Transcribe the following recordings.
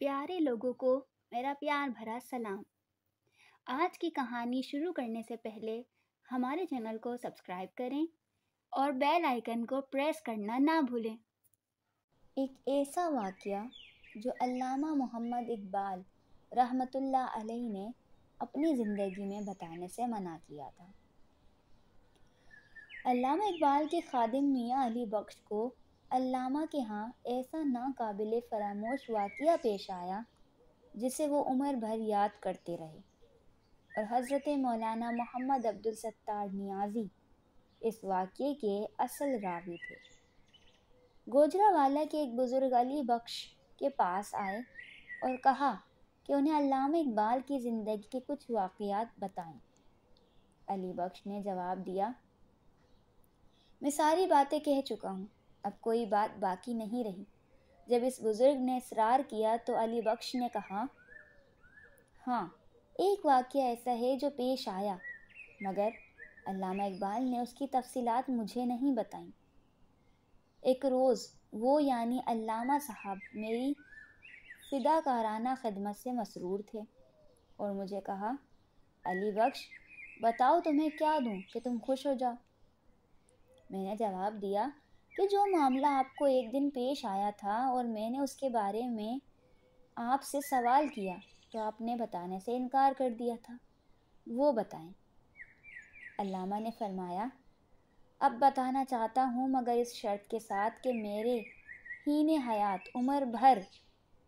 प्यारे लोगों को मेरा प्यार भरा सलाम। आज की कहानी शुरू करने से पहले हमारे चैनल को सब्सक्राइब करें और बेल आइकन को प्रेस करना ना भूलें। एक ऐसा वाक़या जो अल्लामा मोहम्मद इकबाल रहमतुल्लाह अलैह ने अपनी ज़िंदगी में बताने से मना किया था। अल्लामा इकबाल के खादिम मियाँ अली बख्श को अल्लामा के यहाँ ऐसा नाकाबिले फरामोश वाक़या पेश आया जिसे वो उम्र भर याद करते रहे, और हज़रत मौलाना मोहम्मद अब्दुल सत्तार नियाज़ी इस वाक़ये के असल रावी थे। गोजरावाला के एक बुज़ुर्ग अली बख्श के पास आए और कहा कि उन्हें अल्लामा इकबाल की ज़िंदगी के कुछ वाक़यात बताएं। अली बख्श ने जवाब दिया, मैं सारी बातें कह चुका हूँ, अब कोई बात बाकी नहीं रही। जब इस बुज़ुर्ग ने इसरार किया तो अली बख्श ने कहा, हाँ, एक वाक़या ऐसा है जो पेश आया, मगर अल्लामा इकबाल ने उसकी तफसीलात मुझे नहीं बताईं। एक रोज़ वो यानी अल्लामा साहब मेरी फ़िदाकाराना खिदमत से मसरूर थे और मुझे कहा, अली बख्श, बताओ तुम्हें क्या दूँ कि तुम खुश हो जाओ। मैंने जवाब दिया कि जो मामला आपको एक दिन पेश आया था और मैंने उसके बारे में आपसे सवाल किया तो आपने बताने से इनकार कर दिया था, वो बताएं। अल्लामा ने फरमाया, अब बताना चाहता हूँ, मगर इस शर्त के साथ कि मेरे हीने हयात उम्र भर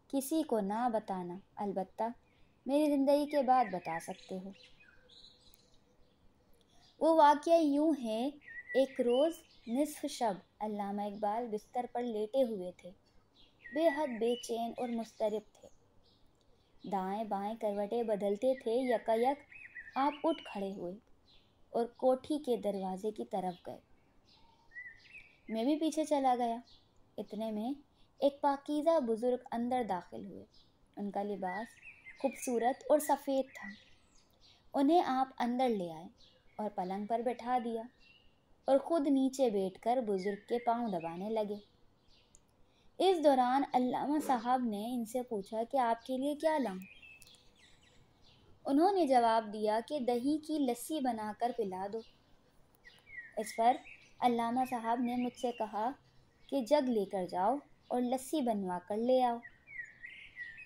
किसी को ना बताना, अलबत्ता मेरी ज़िंदगी के बाद बता सकते हो। वो वाक़या यूँ है, एक रोज़ निस्फ शब अल्लामा इकबाल बिस्तर पर लेटे हुए थे, बेहद बेचैन और मुस्तरिब थे। दाएं बाएं करवटें बदलते थे। यकायक आप उठ खड़े हुए और कोठी के दरवाजे की तरफ गए। मैं भी पीछे चला गया। इतने में एक पाकीज़ा बुज़ुर्ग अंदर दाखिल हुए। उनका लिबास खूबसूरत और सफ़ेद था। उन्हें आप अंदर ले आए और पलंग पर बैठा दिया और ख़ुद नीचे बैठकर बुज़ुर्ग के पांव दबाने लगे। इस दौरान अल्लामा साहब ने इनसे पूछा कि आपके लिए क्या लाऊं? उन्होंने जवाब दिया कि दही की लस्सी बनाकर पिला दो। इस पर अल्लामा साहब ने मुझसे कहा कि जग लेकर जाओ और लस्सी बनवा कर ले आओ।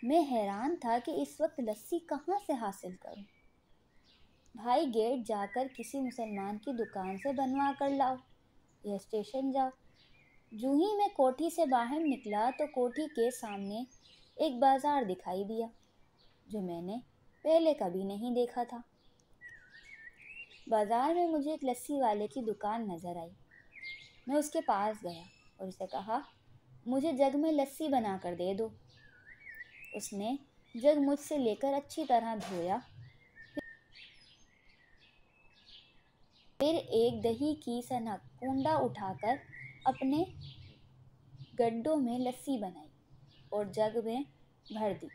मैं हैरान था कि इस वक्त लस्सी कहाँ से हासिल करूं। भाई, गेट जाकर किसी मुसलमान की दुकान से बनवा कर लाओ या स्टेशन जाओ। जूँ ही मैं कोठी से बाहर निकला तो कोठी के सामने एक बाज़ार दिखाई दिया जो मैंने पहले कभी नहीं देखा था। बाज़ार में मुझे एक लस्सी वाले की दुकान नज़र आई। मैं उसके पास गया और उसे कहा, मुझे जग में लस्सी बना कर दे दो। उसने जग मुझसे लेकर अच्छी तरह धोया, फिर एक दही की सनक कूंडा उठाकर अपने गड्ढों में लस्सी बनाई और जग में भर दी।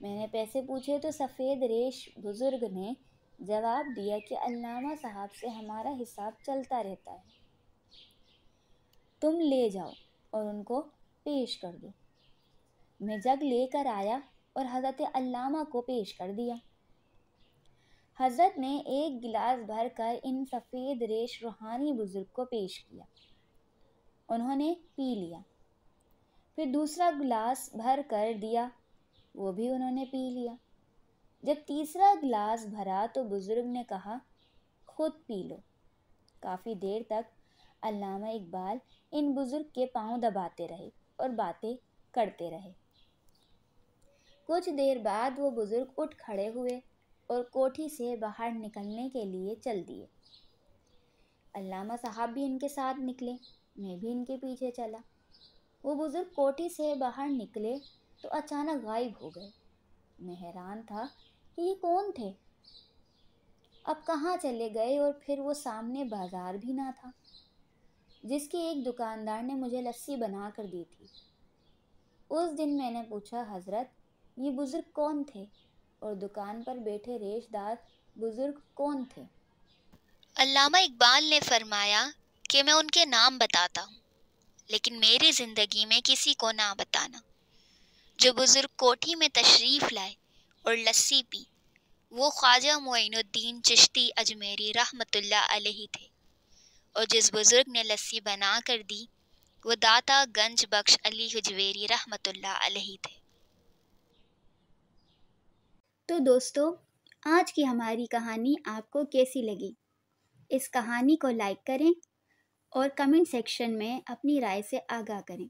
मैंने पैसे पूछे तो सफ़ेद रेश बुज़ुर्ग ने जवाब दिया कि अल्लामा साहब से हमारा हिसाब चलता रहता है, तुम ले जाओ और उनको पेश कर दो। मैं जग लेकर आया और हज़रत अल्लामा को पेश कर दिया। हज़रत ने एक गिलास भर कर इन सफ़ेद रेश रूहानी बुज़ुर्ग को पेश किया। उन्होंने पी लिया। फिर दूसरा गिलास भर कर दिया, वो भी उन्होंने पी लिया। जब तीसरा गिलास भरा तो बुज़ुर्ग ने कहा, खुद पी लो। काफ़ी देर तक अल्लामा इकबाल इन बुज़ुर्ग के पांव दबाते रहे और बातें करते रहे। कुछ देर बाद वो बुज़ुर्ग उठ खड़े हुए और कोठी से बाहर निकलने के लिए चल दिए। अल्लामा साहब भी इनके साथ निकले। मैं भी इनके पीछे चला। वो बुज़ुर्ग कोठी से बाहर निकले तो अचानक गायब हो गए। मैं हैरान था कि ये कौन थे, अब कहाँ चले गए, और फिर वो सामने बाज़ार भी ना था जिसके एक दुकानदार ने मुझे लस्सी बना कर दी थी। उस दिन मैंने पूछा, हज़रत, ये बुज़ुर्ग कौन थे और दुकान पर बैठे रेशदार बुज़ुर्ग कौन थे? अल्लामा इकबाल ने फरमाया कि मैं उनके नाम बताता हूँ, लेकिन मेरी ज़िंदगी में किसी को ना बताना। جو بزرگ کوٹھی میں تشریف لائے اور لسی پی وہ خواجہ معین الدین چشتی اجمیری رحمۃ اللہ علیہ تھے، اور جس بزرگ نے لسی بنا کر دی وہ داتا گنج بخش علی حجویری رحمۃ اللہ علیہ تھے۔ تو دوستو، آج کی ہماری کہانی آپ کو کیسی لگی؟ اس کہانی کو لائک کریں اور کمنٹ سیکشن میں اپنی رائے سے آگاہ کریں۔